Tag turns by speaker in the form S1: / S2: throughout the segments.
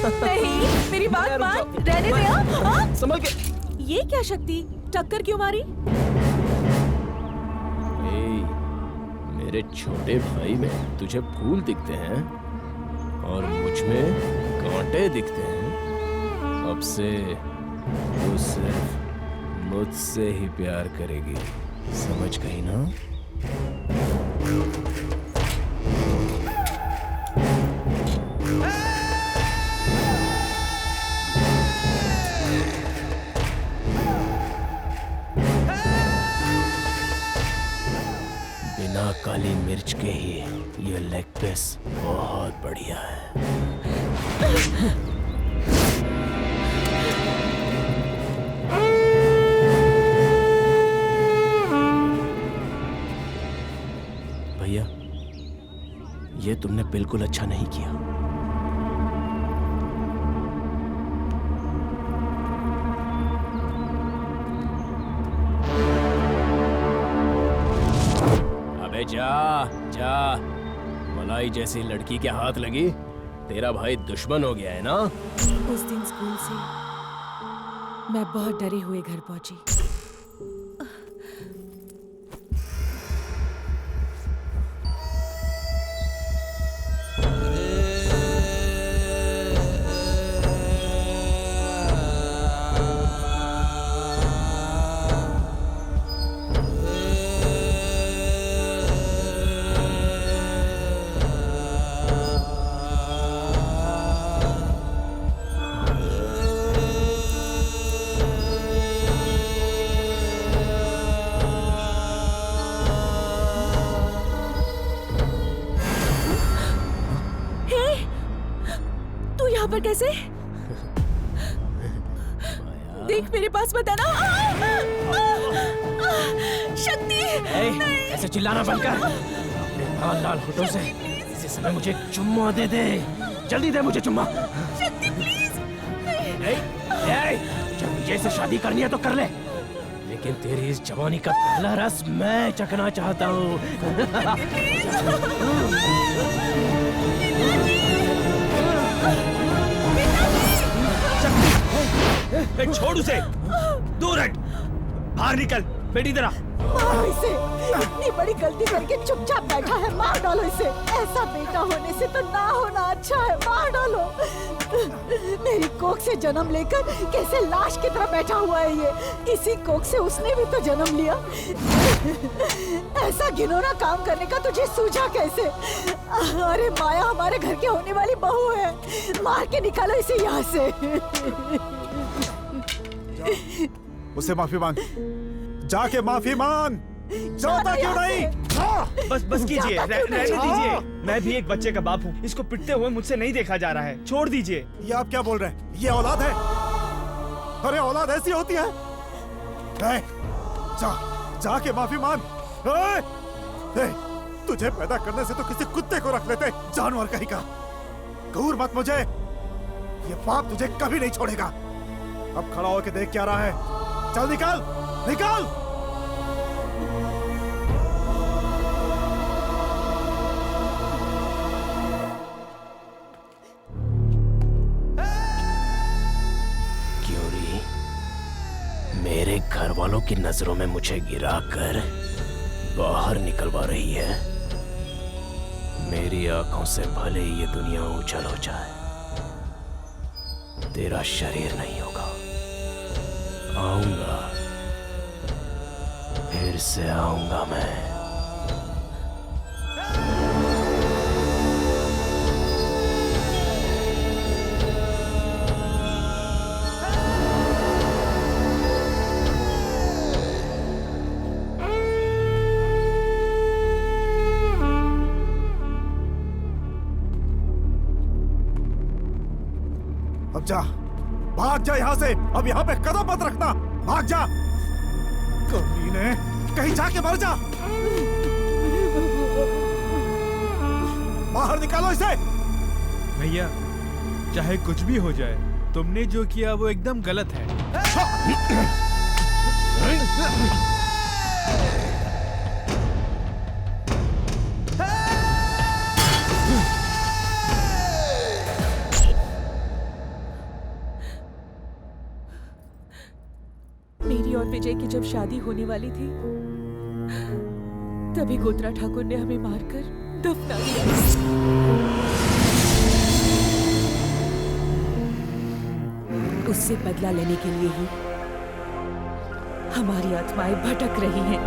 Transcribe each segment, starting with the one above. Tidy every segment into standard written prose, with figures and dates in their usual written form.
S1: नहीं, मेरी बात मान, रहने दे। हाँ?
S2: संभल के।
S1: ये क्या शक्ति, टक्कर क्यों मारी?
S2: मेरे छोटे भाई में तुझे फूल दिखते हैं और मुझ में कांटे दिखते हैं। अब से तू सिर्फ मुझसे ही प्यार करेगी, समझ गई ना? बिना काली मिर्च के ही ये लेग पीस बहुत बढ़िया है। भैया, ये तुमने बिल्कुल अच्छा नहीं किया। अबे जा जा, मलाई जैसी लड़की के हाथ लगी, तेरा भाई दुश्मन हो गया है ना?
S1: उस दिन स्कूल से मैं बहुत डरे हुए घर पहुंची। पर कैसे? देख मेरे पास मत आना। शक्ति!
S2: ऐसे चिल्लाना बंद कर। अपने लाल लाल होठों से इसी समय मुझे एक चुम्मा दे दे। जल्दी दे मुझे चुम्मा।
S1: शक्ति प्लीज।
S2: जब विजय से शादी करनी है तो कर ले, लेकिन तेरी इस जवानी का पहला रस मैं चखना चाहता हूँ।
S3: छोड़ उसे, दूर हट, बाहर निकल, बेटी तरह।
S1: मारो इसे, इतनी बड़ी गलती करके चुपचाप बैठा है, मार डालो इसे। ऐसा बेटा होने से तो ना होना अच्छा है, मार डालो। मेरी कोख से जन्म लेकर कैसे लाश की तरह बैठा हुआ है ये। इसी कोख से उसने भी तो जन्म लिया। ऐसा घिनौना काम करने का तुझे सूझा कैसे? अरे माया हमारे घर के होने वाली बहू है, मार के निकालो इसे यहाँ से।
S4: उससे माफी मांग, जाके माफी मांग। जाता क्यों नहीं?
S3: बस कीजिए, रहने दीजिए। मैं भी एक बच्चे का बाप हूँ, इसको पिटते हुए मुझसे नहीं देखा जा रहा है, छोड़ दीजिए।
S4: ये आप क्या बोल रहे हैं? ये औलाद है? अरे औलाद ऐसी होती है? जाके माफी मांग। तुझे पैदा करने से तो किसी कुत्ते को रख लेते, जानवर कहीं का। घूर मत मुझे, ये पाप तुझे कभी नहीं छोड़ेगा। अब खड़ा होके देख क्या रहा है? चल निकल, निकल।
S2: क्योरी मेरे घर वालों की नजरों में मुझे गिराकर बाहर निकलवा रही है। मेरी आंखों से भले ही ये दुनिया उजल हो जाए, तेरा शरीर नहीं होगा। आऊंगा, फिर से आऊंगा मैं।
S4: अब जा, भाग जा यहाँ से। अब यहाँ पे कदम मत रखना, भाग जा। कमीने, कहीं जाके मर जा। बाहर निकालो इसे।
S5: भैया, चाहे कुछ भी हो जाए, तुमने जो किया वो एकदम गलत है।
S6: विजय की जब शादी होने वाली थी तभी गोत्रा ठाकुर ने हमें मारकर दफना दिया। उससे बदला लेने के लिए ही हमारी आत्माएं भटक रही हैं।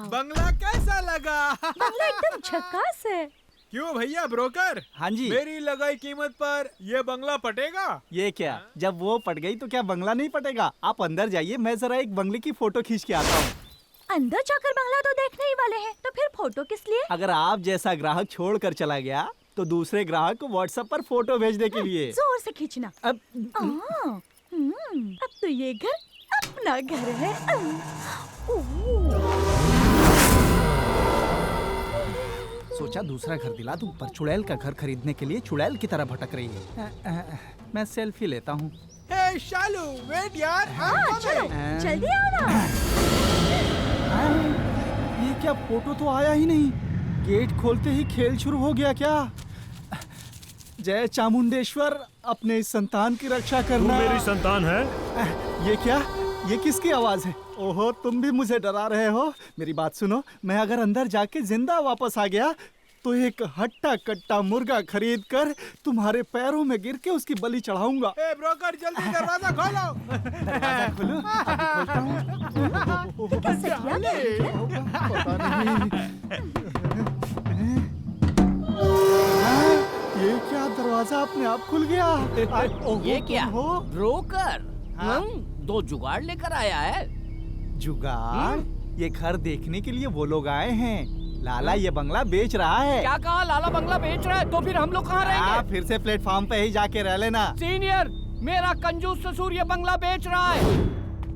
S5: बंगला कैसा लगा?
S1: बंगला एकदम झकास है।
S5: क्यों भैया ब्रोकर?
S7: हाँ जी।
S5: मेरी लगाई कीमत पर ये बंगला पटेगा?
S7: ये क्या, जब वो पट गई तो क्या बंगला नहीं पटेगा? आप अंदर जाइए, मैं जरा एक बंगले की फोटो खींच के आता हूँ।
S1: अंदर जाकर बंगला तो देखने ही वाले हैं, तो फिर फोटो किस लिए?
S7: अगर आप जैसा ग्राहक छोड़ कर चला गया तो दूसरे ग्राहक को व्हाट्सएप पर फोटो भेजने के लिए।
S1: जोर से खींचना।
S7: अब
S1: अब तो ये घर अपना घर है।
S7: सोचा दूसरा घर दिला दूं, पर चुड़ैल का घर खरीदने के लिए चुड़ैल की तरह भटक रही है। मैं सेल्फी लेता हूँ।
S5: हे शालू, वेट यार।
S1: चलो जल्दी आओ ना।
S7: ये क्या, फोटो तो आया ही नहीं। गेट खोलते ही खेल शुरू हो गया क्या? जय चामुंडेश्वर, अपने इस संतान की रक्षा करना।
S8: मेरी संतान है।
S7: ये क्या, ये किसकी आवाज है? ओहो, तुम भी मुझे डरा रहे हो। मेरी बात सुनो, मैं अगर अंदर जाके जिंदा वापस आ गया तो एक हट्टा कट्टा मुर्गा खरीद कर तुम्हारे पैरों में गिर के उसकी बलि चढ़ाऊंगा।
S5: ए ब्रोकर, जल्दी दरवाजा खोलो।
S7: दरवाजा खोलो, अभी खोलता हूँ। पता नहीं। ये क्या, दरवाजा अपने आप खुल गया?
S9: ये क्या
S7: हो
S9: ब्रोकर? दो जुगाड़ लेकर आया है।
S7: जुगाड़? ये घर देखने के लिए वो लोग आए हैं। लाला ये बंगला बेच रहा है।
S9: क्या कहा? लाला बंगला बेच रहा है? तो फिर हम लोग कहाँ रहेंगे?
S7: फिर से प्लेटफॉर्म पे ही जाके रह लेना।
S9: सीनियर, मेरा कंजूस ससुर ये बंगला बेच रहा है।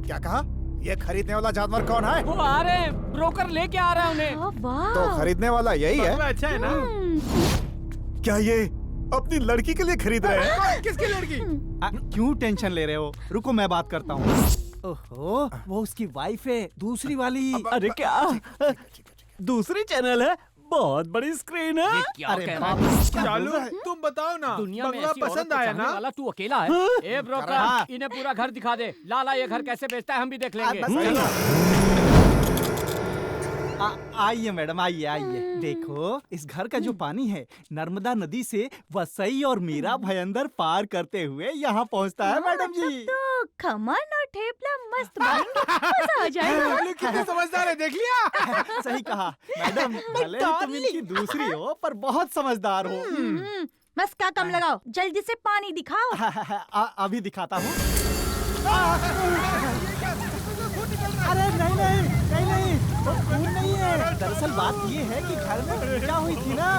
S4: क्या कहा? ये खरीदने वाला जानवर कौन है?
S9: वो आ रहे हैं, ब्रोकर लेके आ रहा है उन्हें।
S1: वाह।
S4: तो खरीदने वाला यही है?
S5: अच्छा है ना?
S4: क्या ये अपनी लड़की के लिए खरीद रहे हैं?
S5: किसकी लड़की?
S7: क्यों टेंशन ले रहे हो? रुको, मैं बात करता हूँ। ओहो, वो उसकी वाइफ है, दूसरी वाली।
S9: अरे क्या, दूसरी चैनल है? बहुत बड़ी स्क्रीन है। क्या
S7: अरे
S9: कह रहा
S7: बाप,
S9: है?
S7: क्या बोल
S5: चालू,
S7: रहा है?
S5: तुम बताओ ना,
S9: दुनिया में
S5: बंगला
S9: ऐसी औरत
S5: पसंद
S9: को
S5: आया
S9: चाहने
S5: ना?
S9: वाला तू अकेला है। ए ब्रोकर, इन्हें पूरा घर दिखा दे। लाला ये घर कैसे बेचता है हम भी देख लेंगे।
S7: आइए मैडम, आइए आइए। देखो, इस घर का जो पानी है नर्मदा नदी से वसई और मीरा भयंदर पार करते हुए यहाँ पहुँचता है मैडम जी।
S1: तो खमन और ठेपला मस्त बनेंगे, मजा आ जाएगा।
S5: कितने समझदार है, देख लिया?
S7: सही कहा मैडम, भले ही तुम इनकी दूसरी हो पर बहुत समझदार हो।
S1: बस का कम लगाओ, जल्दी से पानी दिखाओ।
S7: अभी दिखाता हूँ। अरे नहीं नहीं नहीं नहीं, वो खून नहीं है। दरअसल बात ये है कि घर में पूजा हुई थी ना,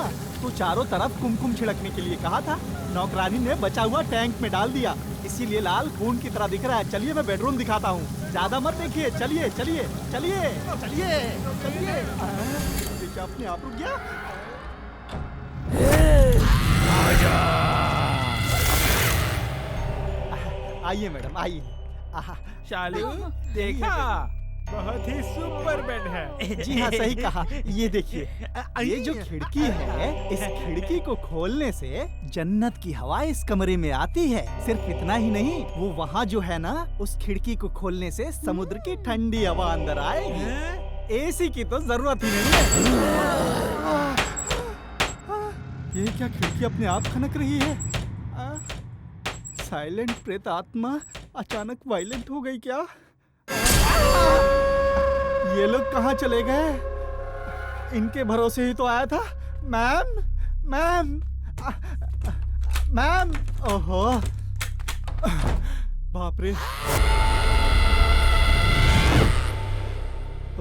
S7: तो चारों तरफ कुमकुम छिड़कने के लिए कहा था। नौकरानी ने बचा हुआ टैंक में डाल दिया, इसीलिए लाल खून की तरह दिख रहा है। चलिए मैं बेडरूम दिखाता हूँ, ज्यादा मत देखिए। चलिए चलिए चलिए चलिए चलिए। देखिए अपने आप रुक गया। आइए मैडम, आइए।
S5: शालू, देखा? बहुत ही सुपर बेड है।
S7: जी हाँ, सही कहा। ये देखिए, ये जो खिड़की है, इस खिड़की को खोलने से जन्नत की हवा इस कमरे में आती है। सिर्फ इतना ही नहीं, वो वहाँ जो है ना, उस खिड़की को खोलने से समुद्र की ठंडी हवा अंदर आएगी। एसी की तो जरूरत ही नहीं है। ये क्या, खिड़की अपने आप खनक रही है? साइलेंट प्रेत आत्मा अचानक वायलेंट हो गई क्या? ये लोग कहाँ चले गए? इनके भरोसे ही तो आया था। Ma'am, ma'am, ma'am. ओहो, बाप रे।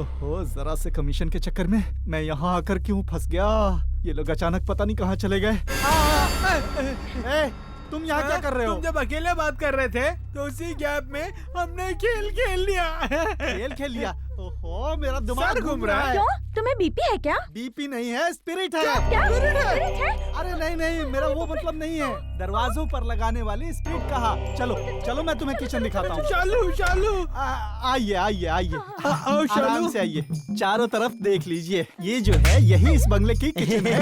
S7: ओहो, जरा से कमीशन के चक्कर में मैं यहाँ आकर क्यों फंस गया? ये लोग अचानक पता नहीं कहाँ चले गए। तुम यहाँ क्या कर रहे हो?
S5: तुम जब अकेले बात कर रहे थे तो उसी गैप में हमने खेल खेल लिया।
S7: खेल खेल लिया? ओहो, ओहो, मेरा दिमाग घूम रहा है।
S8: क्यों? तुम्हें बीपी है क्या?
S7: बीपी नहीं है, स्पिरिट है।
S8: क्या?
S7: स्पिरिट
S8: स्पिरिट है?
S7: अरे नहीं नहीं, मेरा वो मतलब नहीं है। दरवाजों पर लगाने वाली स्पिरिट कहा। चलो चलो, मैं तुम्हें किचन दिखाता हूँ।
S3: शालू
S7: आइए आइए आइए, आराम से आइए। चारों तरफ देख लीजिए, ये जो है यही इस बंगले की किचन है।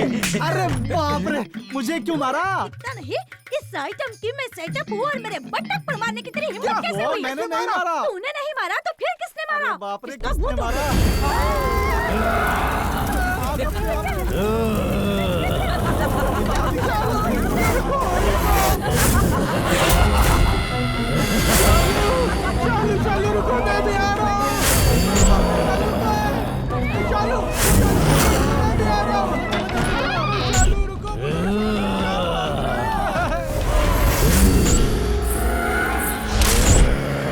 S7: अरे बाप रे, मुझे क्यों मारा?
S8: पता नहीं इस आइटम की मैं सेटअप हूँ और मेरे बटन पर मारने की तेरी हिम्मत कैसे हुई?
S7: मैंने नहीं मारा।
S8: तूने नहीं मारा तो फिर किसने मारा?
S7: अरे बाप रे,
S8: इसका
S7: किसने
S8: मुंह तोड़।
S7: मारा?
S3: शालू रुको, मैं भी आ रहा हूँ। शालू मैं भी आ रहा हूँ। शालू रुको।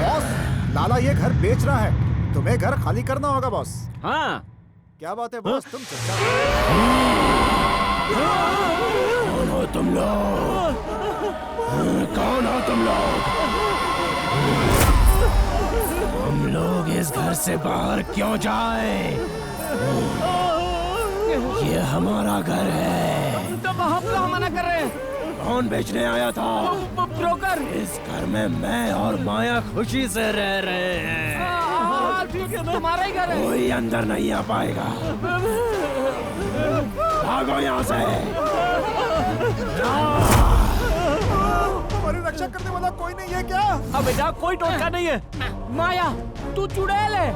S4: बॉस, लाला ये घर बेच रहा है, तुम्हें घर खाली करना होगा बॉस।
S9: हाँ,
S4: क्या बात है बॉस, तुम
S2: कौन हो तुम लोग? कौन हो तुम लोग? हम लोग इस घर से बाहर क्यों जाए? ये हमारा घर है।
S9: तो हम कहाँ मना कर रहे हैं?
S2: कौन बेचने आया था?
S9: ब्रोकर।
S2: इस घर में मैं और माया खुशी से रह रहे हैं।
S9: ठीक है, तुम्हारा ही घर है।
S2: कोई अंदर नहीं आ पाएगा। भागो यहाँ से।
S4: हमारी रक्षा करने वाला कोई नहीं है क्या?
S9: अब बेटा कोई टोटका नहीं है। माया, तू चुड़ैल है।